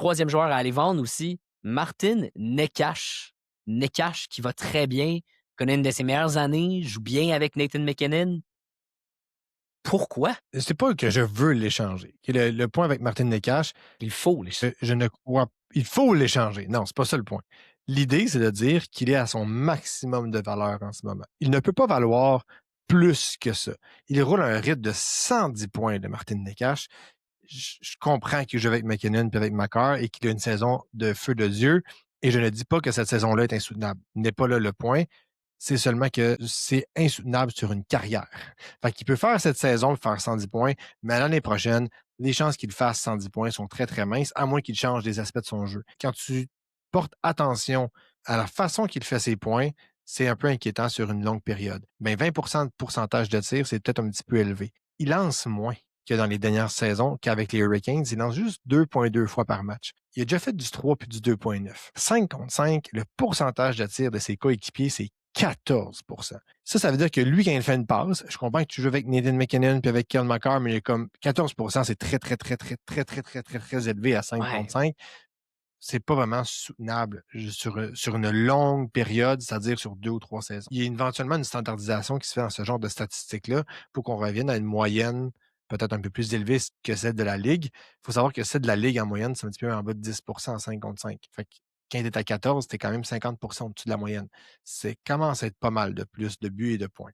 Troisième joueur à aller vendre aussi, Martin Necas. Necas qui va très bien, connaît une de ses meilleures années, joue bien avec Nathan McKinnon. Pourquoi? C'est pas que je veux l'échanger. Le point avec Martin Necas, Il faut les je ne crois pas. Il faut l'échanger. Non, c'est pas ça le point. L'idée, c'est de dire qu'il est à son maximum de valeur en ce moment. Il ne peut pas valoir plus que ça. Il roule un rythme de 110 points de Martin Necas. Je comprends qu'il joue avec McKinnon et avec Makar et qu'il a une saison de feu de Dieu. Et je ne dis pas que cette saison-là est insoutenable. N'est pas là le point. C'est seulement que c'est insoutenable sur une carrière. Fait qu'il peut faire cette saison, faire 110 points, mais l'année prochaine, les chances qu'il fasse 110 points sont très, très minces, à moins qu'il change des aspects de son jeu. Quand tu portes attention à la façon qu'il fait ses points, c'est un peu inquiétant sur une longue période. Ben 20 de pourcentage de tir, c'est peut-être un petit peu élevé. Il lance moins que dans les dernières saisons qu'avec les Hurricanes. Il lance juste 2,2 fois par match. Il a déjà fait du 3 puis du 2,9. 5 contre 5, le pourcentage de tir de ses coéquipiers, c'est 14 Ça veut dire que lui, quand il fait une passe, je comprends que tu joues avec Nathan McKinnon puis avec Kel McCarr, mais il est comme 14 c'est très, très, très, très, très, très, très, très, très élevé à 5 Ouais. contre 5. C'est pas vraiment soutenable sur une longue période, c'est-à-dire sur 2 ou 3 saisons. Il y a éventuellement une standardisation qui se fait dans ce genre de statistiques-là pour qu'on revienne à une moyenne peut-être un peu plus élevée que celle de la Ligue. Il faut savoir que celle de la Ligue en moyenne, c'est un petit peu en bas de 10 en 5 contre 5. Fait que quand tu es à 14, tu es quand même 50 au-dessus de la moyenne. C'est commence à être pas mal de plus de buts et de points.